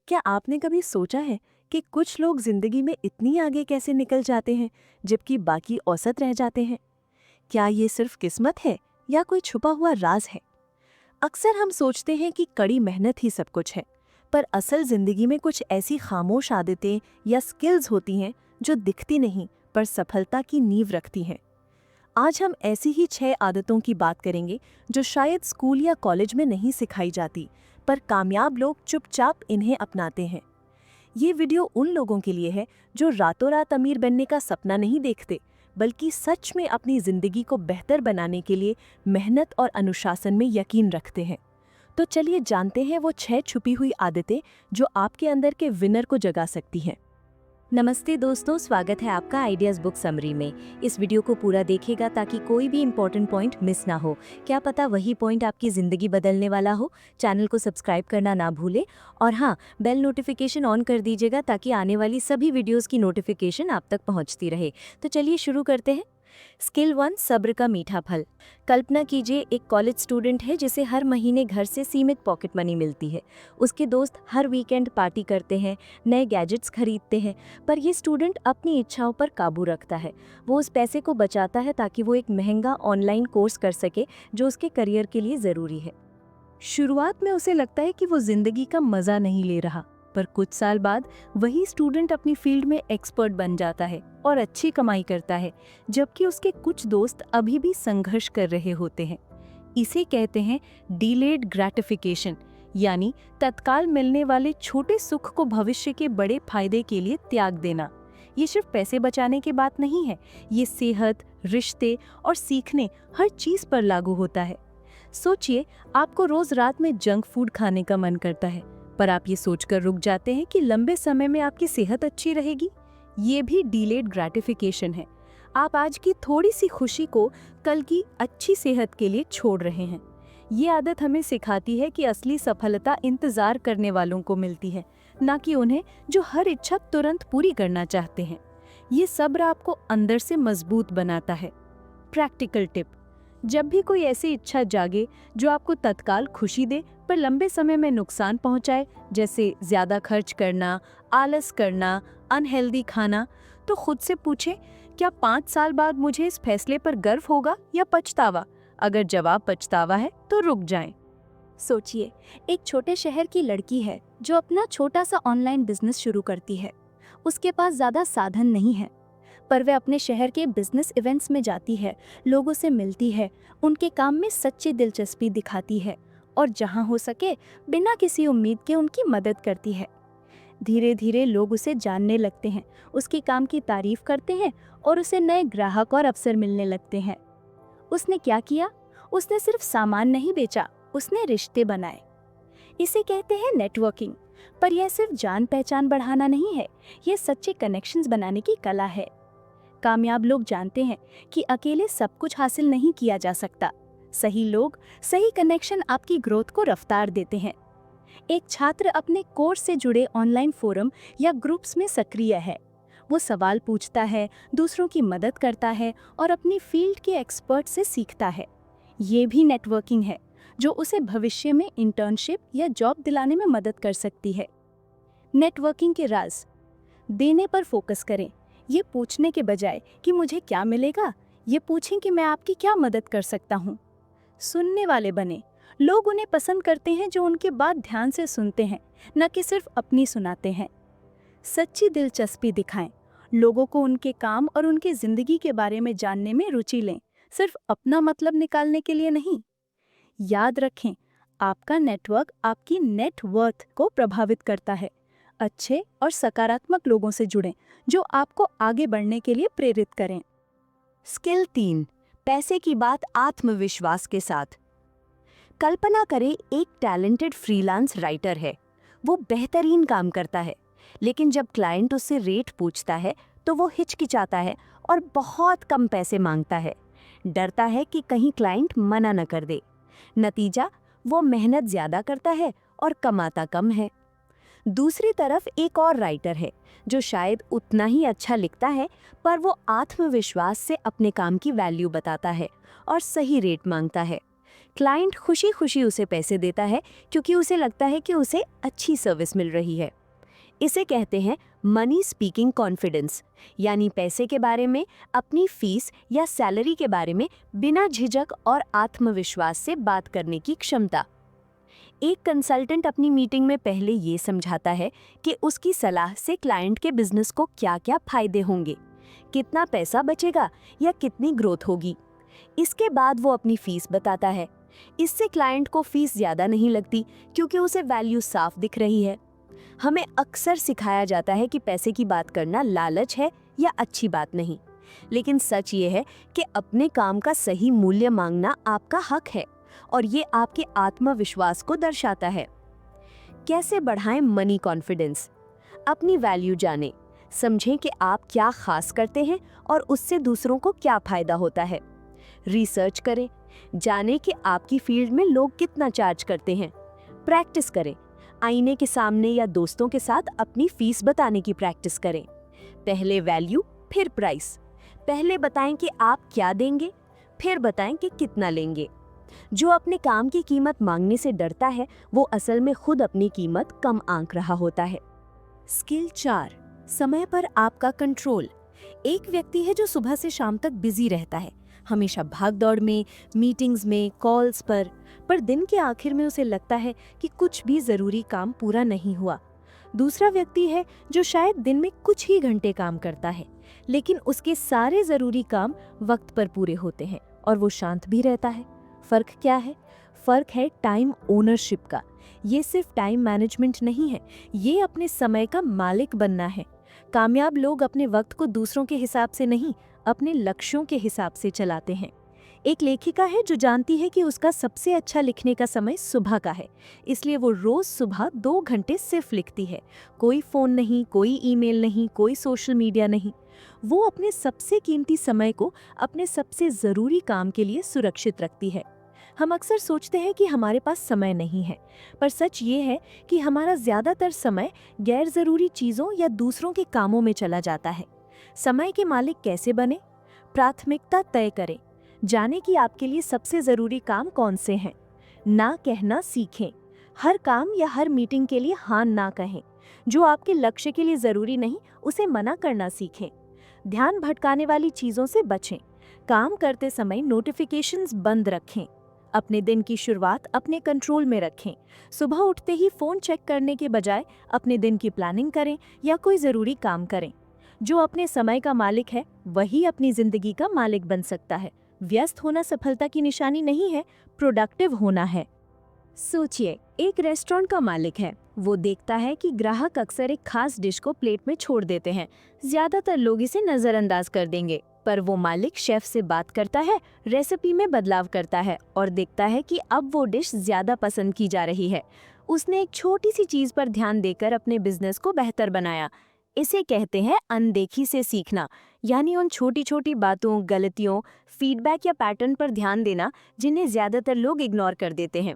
क्या आपने कभी सोचा है कि कुछ लोग जिंदगी में इतनी आगे कैसे निकल जाते हैं जबकि बाकी औसत रह जाते हैं? क्या ये सिर्फ किस्मत है या कोई छुपा हुआ राज है? अक्सर हम सोचते हैं कि कड़ी मेहनत ही सब कुछ है, पर असल जिंदगी में कुछ ऐसी खामोश आदतें या स्किल्स होती हैं जो दिखती नहीं पर सफलता की नींव रखती हैं। आज हम ऐसी ही 6 आदतों की बात करेंगे जो शायद स्कूल या कॉलेज में नहीं सिखाई जाती, पर कामयाब लोग चुपचाप इन्हें अपनाते हैं। ये वीडियो उन लोगों के लिए है जो रातों रात अमीर बनने का सपना नहीं देखते, बल्कि सच में अपनी जिंदगी को बेहतर बनाने के लिए मेहनत और अनुशासन में यकीन रखते हैं। तो चलिए जानते हैं वो 6 छुपी हुई आदतें जो आपके अंदर के विनर को जगा सकती हैं। नमस्ते दोस्तों, स्वागत है आपका आइडियाज़ बुक समरी में। इस वीडियो को पूरा देखिएगा ताकि कोई भी इंपॉर्टेंट पॉइंट मिस ना हो। क्या पता वही पॉइंट आपकी ज़िंदगी बदलने वाला हो। चैनल को सब्सक्राइब करना ना भूलें और हाँ, बेल नोटिफिकेशन ऑन कर दीजिएगा ताकि आने वाली सभी वीडियोज़ की नोटिफिकेशन आप तक पहुँचती रहे। तो चलिए शुरू करते हैं। स्किल 1, सब्र का मीठा फल। कल्पना कीजिए, एक कॉलेज स्टूडेंट है जिसे हर महीने घर से सीमित पॉकेट मनी मिलती है। उसके दोस्त हर वीकेंड पार्टी करते हैं, नए गैजेट्स खरीदते हैं, पर ये स्टूडेंट अपनी इच्छाओं पर काबू रखता है। वो उस पैसे को बचाता है ताकि वो एक महंगा ऑनलाइन कोर्स कर सके जो उसके करियर के लिए ज़रूरी है। शुरुआत में उसे लगता है कि वो जिंदगी का मज़ा नहीं ले रहा, पर कुछ साल बाद वही स्टूडेंट अपनी फील्ड में एक्सपर्ट बन जाता है और अच्छी कमाई करता है, जबकि उसके कुछ दोस्त अभी भी संघर्ष कर रहे होते हैं। इसे कहते हैं डिलेड ग्रेटिफिकेशन, यानी तत्काल मिलने वाले छोटे सुख को भविष्य के बड़े फायदे के लिए त्याग देना। ये सिर्फ पैसे बचाने की बात नहीं है, ये सेहत, रिश्ते और सीखने हर चीज़ पर लागू होता है। सोचिए, आपको रोज रात में जंक फूड खाने का मन करता है, पर आप ये सोचकर रुक जाते हैं कि लंबे समय में आपकी सेहत अच्छी रहेगी। ये भी डिलेड ग्रेटिफिकेशन है। आप आज की थोड़ी सी खुशी को कल की अच्छी सेहत के लिए छोड़ रहे हैं। ये आदत हमें सिखाती है कि असली सफलता इंतजार करने वालों को मिलती है, ना कि उन्हें जो हर इच्छा तुरंत पूरी करना चाहते हैं। ये सब्र आपको अंदर से मजबूत बनाता है। प्रैक्टिकल टिप: जब भी कोई ऐसी इच्छा जागे जो आपको तत्काल खुशी दे पर लंबे समय में नुकसान पहुंचाए, जैसे ज्यादा खर्च करना, आलस करना, अनहेल्दी खाना, तो खुद से पूछें, क्या 5 साल बाद मुझे इस फैसले पर गर्व होगा या पछतावा? अगर जवाब पछतावा है तो रुक जाएं। सोचिए, एक छोटे शहर की लड़की है जो अपना छोटा सा ऑनलाइन बिजनेस शुरू करती है। उसके पास ज़्यादा साधन नहीं है, पर वह अपने शहर के बिजनेस इवेंट्स में जाती है, लोगों से मिलती है, उनके काम में सच्ची दिलचस्पी दिखाती है और जहां हो सके बिना किसी उम्मीद के उनकी मदद करती है। धीरे धीरे लोग उसे जानने लगते हैं, उसके काम की तारीफ करते हैं और उसे नए ग्राहक और अवसर मिलने लगते हैं। उसने क्या किया? उसने सिर्फ सामान नहीं बेचा, उसने रिश्ते बनाए। इसे कहते हैं नेटवर्किंग। पर यह सिर्फ जान पहचान बढ़ाना नहीं है, यह सच्चे कनेक्शंस बनाने की कला है। कामयाब लोग जानते हैं कि अकेले सब कुछ हासिल नहीं किया जा सकता। सही लोग, सही कनेक्शन आपकी ग्रोथ को रफ्तार देते हैं। एक छात्र अपने कोर्स से जुड़े ऑनलाइन फोरम या ग्रुप्स में सक्रिय है। वो सवाल पूछता है, दूसरों की मदद करता है और अपनी फील्ड के एक्सपर्ट से सीखता है। ये भी नेटवर्किंग है जो उसे भविष्य में इंटर्नशिप या जॉब दिलाने में मदद कर सकती है। नेटवर्किंग के राज: देने पर फोकस करें। ये पूछने के बजाय कि मुझे क्या मिलेगा, ये पूछें कि मैं आपकी क्या मदद कर सकता हूँ। सुनने वाले बने। लोग उन्हें पसंद करते हैं जो उनकी बात ध्यान से सुनते हैं, न कि सिर्फ अपनी सुनाते हैं। सच्ची दिलचस्पी दिखाएं। लोगों को उनके काम और उनकी जिंदगी के बारे में जानने में रुचि लें, सिर्फ अपना मतलब निकालने के लिए नहीं। याद रखें, आपका नेटवर्क आपकी नेट वर्थ को प्रभावित करता है। अच्छे और सकारात्मक लोगों से जुड़ें जो आपको आगे बढ़ने के लिए प्रेरित करें। स्किल 3, पैसे की बात आत्मविश्वास के साथ। कल्पना करें, एक टैलेंटेड फ्रीलांस राइटर है। वो बेहतरीन काम करता है, लेकिन जब क्लाइंट उससे रेट पूछता है तो वो हिचकिचाता है और बहुत कम पैसे मांगता है। डरता है कि कहीं क्लाइंट मना न कर दे। नतीजा, वो मेहनत ज्यादा करता है और कमाता कम है। दूसरी तरफ एक और राइटर है जो शायद उतना ही अच्छा लिखता है, पर वो आत्मविश्वास से अपने काम की वैल्यू बताता है और सही रेट मांगता है। क्लाइंट खुशी खुशी उसे पैसे देता है क्योंकि उसे लगता है कि उसे अच्छी सर्विस मिल रही है। इसे कहते हैं मनी स्पीकिंग कॉन्फिडेंस, यानी पैसे के बारे में, अपनी फीस या सैलरी के बारे में बिना झिझक और आत्मविश्वास से बात करने की क्षमता। एक कंसल्टेंट अपनी मीटिंग में पहले ये समझाता है कि उसकी सलाह से क्लाइंट के बिजनेस को क्या-क्या फायदे होंगे, कितना पैसा बचेगा या कितनी ग्रोथ होगी। इसके बाद वो अपनी फीस बताता है। इससे क्लाइंट को फीस ज़्यादा नहीं लगती क्योंकि उसे वैल्यू साफ दिख रही है। हमें अक्सर सिखाया जाता है कि पैसे की बात करना लालच है या अच्छी बात नहीं, लेकिन सच ये है कि अपने काम का सही मूल्य मांगना आपका हक है और ये आपके आत्मविश्वास को दर्शाता है। कैसे बढ़ाएं मनी कॉन्फिडेंस? अपनी वैल्यू जानें, समझें कि आप क्या खास करते हैं और उससे दूसरों को क्या फायदा होता है। रिसर्च करें, जानें कि आपकी फील्ड में लोग कितना चार्ज करते हैं। प्रैक्टिस करें, आईने के सामने या दोस्तों के साथ अपनी फीस बताने की प्रैक्टिस करें। पहले वैल्यू फिर प्राइस। पहले बताएं कि आप क्या देंगे, फिर बताएं कि कितना लेंगे। जो अपने काम की कीमत मांगने से डरता है वो असल में खुद अपनी कीमत कम आंक रहा होता है। स्किल 4, समय पर आपका कंट्रोल। एक व्यक्ति है जो सुबह से शाम तक बिजी रहता है, हमेशा भागदौड़ में, मीटिंग्स में, कॉल्स पर दिन के आखिर में उसे लगता है कि कुछ भी जरूरी काम पूरा नहीं हुआ। दूसरा व्यक्ति है जो शायद दिन में कुछ ही घंटे काम करता है, लेकिन उसके सारे जरूरी काम वक्त पर पूरे होते हैं और वो शांत भी रहता है। फर्क क्या है? फर्क है टाइम ओनरशिप का। ये सिर्फ टाइम मैनेजमेंट नहीं है, ये अपने समय का मालिक बनना है। कामयाब लोग अपने वक्त को दूसरों के हिसाब से नहीं, अपने लक्ष्यों के हिसाब से चलाते हैं। एक लेखिका है जो जानती है कि उसका सबसे अच्छा लिखने का समय सुबह का है, इसलिए वो रोज सुबह 2 घंटे सिर्फ लिखती है। कोई फोन नहीं, कोई ईमेल नहीं, कोई सोशल मीडिया नहीं। वो अपने सबसे कीमती समय को अपने सबसे जरूरी काम के लिए सुरक्षित रखती है। हम अक्सर सोचते हैं कि हमारे पास समय नहीं है, पर सच ये है कि हमारा ज्यादातर समय गैर जरूरी चीजों या दूसरों के कामों में चला जाता है। समय के मालिक कैसे बने? प्राथमिकता तय करें, जाने कि आपके लिए सबसे जरूरी काम कौन से हैं। ना कहना सीखें, हर काम या हर मीटिंग के लिए हाँ ना कहें। जो आपके लक्ष्य के लिए जरूरी नहीं, उसे मना करना सीखें। ध्यान भटकाने वाली चीजों से बचें। काम करते समय नोटिफिकेशंस बंद रखें। अपने दिन की शुरुआत अपने कंट्रोल में रखें। सुबह उठते ही फोन चेक करने के बजाय अपने दिन की प्लानिंग करें या कोई जरूरी काम करें। जो अपने समय का मालिक है वही अपनी जिंदगी का मालिक बन सकता है। व्यस्त होना सफलता की निशानी नहीं है, प्रोडक्टिव होना है। सोचिए, एक रेस्टोरेंट का मालिक है। वो देखता है कि ग्राहक अक्सर एक खास डिश को प्लेट में छोड़ देते हैं। ज्यादातर लोग इसे नजरअंदाज कर देंगे, पर वो मालिक शेफ से बात करता है, रेसिपी में बदलाव करता है और देखता है कि अब वो डिश ज्यादा पसंद की जा रही है। उसने एक छोटी सी चीज पर ध्यान देकर अपने बिजनेस को बेहतर बनाया। इसे कहते हैं अनदेखी से सीखना, यानी उन छोटी छोटी बातों, गलतियों, फीडबैक या पैटर्न पर ध्यान देना जिन्हें ज्यादातर लोग इग्नोर कर देते हैं।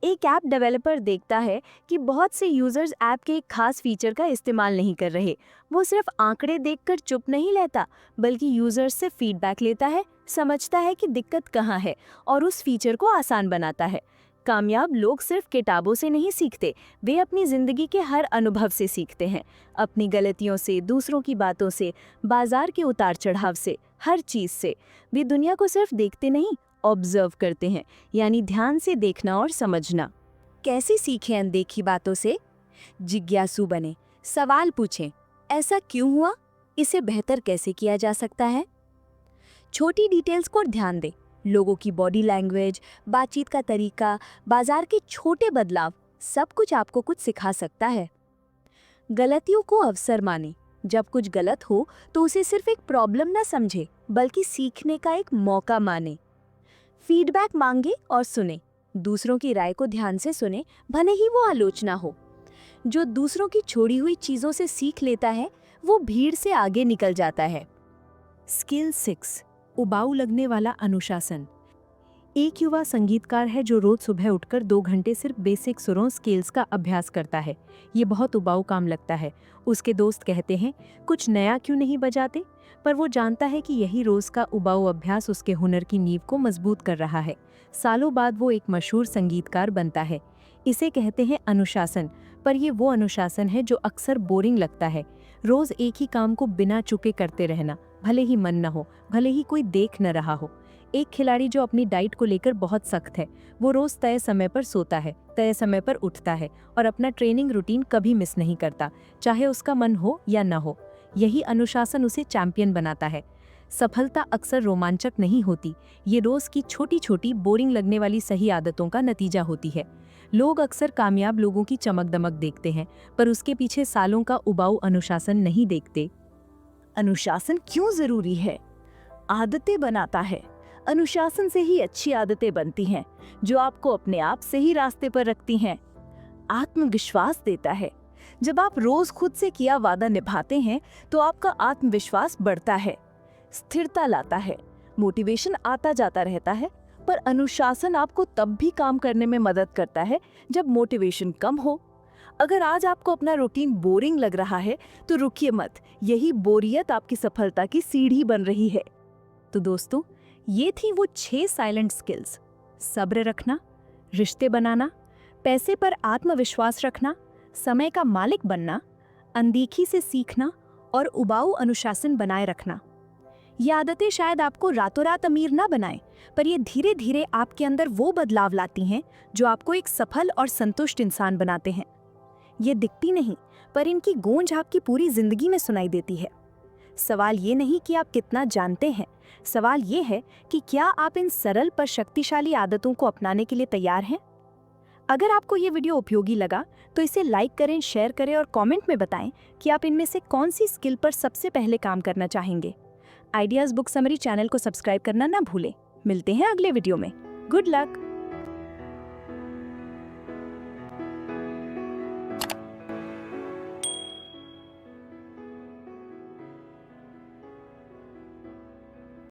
एक ऐप डेवलपर देखता है कि बहुत से यूजर्स ऐप के एक खास फीचर का इस्तेमाल नहीं कर रहे। वो सिर्फ आंकड़े देखकर चुप नहीं रहता, बल्कि यूजर्स से फीडबैक लेता है, समझता है कि दिक्कत कहाँ है और उस फीचर को आसान बनाता है। कामयाब लोग सिर्फ किताबों से नहीं सीखते, वे अपनी जिंदगी के हर अनुभव से सीखते हैं। अपनी गलतियों से, दूसरों की बातों से, बाजार के उतार चढ़ाव से, हर चीज से। वे दुनिया को सिर्फ देखते नहीं, ऑब्जर्व करते हैं, यानी ध्यान से देखना और समझना। कैसे सीखें अनदेखी बातों से? जिज्ञासु बने, सवाल पूछें, ऐसा क्यों हुआ? इसे बेहतर कैसे किया जा सकता है? छोटी डिटेल्स को ध्यान दें, लोगों की बॉडी लैंग्वेज, बातचीत का तरीका, बाजार के छोटे बदलाव, सब कुछ आपको कुछ सिखा सकता है। गलतियों को अवसर माने, जब कुछ गलत हो तो उसे सिर्फ एक प्रॉब्लम न समझे, बल्कि सीखने का एक मौका माने। फीडबैक मांगे और सुने, दूसरों की राय को ध्यान से सुने, भले ही वो आलोचना हो। जो दूसरों की छोड़ी हुई चीजों से सीख लेता है वो भीड़ से आगे निकल जाता है। स्किल 6, उबाऊ लगने वाला अनुशासन। एक युवा संगीतकार है जो रोज सुबह उठकर 2 घंटे सिर्फ बेसिक सुरों स्केल्स का अभ्यास करता है। ये बहुत उबाऊ काम लगता है। उसके दोस्त कहते हैं, कुछ नया क्यों नहीं बजाते? पर वो जानता है कि यही रोज का उबाऊ अभ्यास उसके हुनर की नींव को मजबूत कर रहा है। सालों बाद वो एक मशहूर संगीतकार बनता है। इसे कहते हैं अनुशासन, पर ये वो अनुशासन है जो अक्सर बोरिंग लगता है। रोज एक ही काम को बिना चुके करते रहना, भले ही मन न हो, भले ही कोई देख न रहा हो। एक खिलाड़ी जो अपनी डाइट को लेकर बहुत सख्त है, वो रोज तय समय पर सोता है, तय समय पर उठता है और अपना ट्रेनिंग रूटीन कभी मिस नहीं करता, चाहे उसका मन हो या न हो। यही अनुशासन उसे चैंपियन बनाता है। सफलता अक्सर रोमांचक नहीं होती, ये रोज की छोटी छोटी बोरिंग लगने वाली सही आदतों का नतीजा होती है। लोग अक्सर कामयाब लोगों की चमक दमक देखते हैं, पर उसके पीछे सालों का उबाऊ अनुशासन नहीं देखते। अनुशासन क्यों जरूरी है? आदतें बनाता है। अनुशासन से ही अच्छी आदतें बनती हैं, जो आपको अपने आप से ही रास्ते पर रखती हैं। आत्मविश्वास देता है। जब आप रोज खुद से किया वादा निभाते हैं, तो आपका आत्मविश्वास बढ़ता है। स्थिरता लाता है। मोटिवेशन आता जाता रहता है, पर अनुशासन आपको तब भी काम करने में मदद करता है जब मोटिवेशन कम हो। अगर आज आपको अपना रूटीन बोरिंग लग रहा है, तो रुकिए मत। यही बोरियत आपकी सफलता की सीढ़ी बन रही है। तो दोस्तों, ये थी वो 6 साइलेंट स्किल्स। सब्र रखना, रिश्ते बनाना, पैसे पर आत्मविश्वास रखना, समय का मालिक बनना, अनदेखी से सीखना और उबाऊ अनुशासन बनाए रखना। ये आदतें शायद आपको रातों रात अमीर ना बनाएं, पर ये धीरे धीरे आपके अंदर वो बदलाव लाती हैं जो आपको एक सफल और संतुष्ट इंसान बनाते हैं। ये दिखती नहीं, पर इनकी गूंज आपकी पूरी जिंदगी में सुनाई देती है। सवाल ये नहीं कि आप कितना जानते हैं, सवाल ये है कि क्या आप इन सरल पर शक्तिशाली आदतों को अपनाने के लिए तैयार हैं? अगर आपको ये वीडियो उपयोगी लगा तो इसे लाइक करें, शेयर करें और कमेंट में बताएं कि आप इनमें से कौन सी स्किल पर सबसे पहले काम करना चाहेंगे। आइडियाज बुक समरी चैनल को सब्सक्राइब करना ना भूलें। मिलते हैं अगले वीडियो में। Good luck.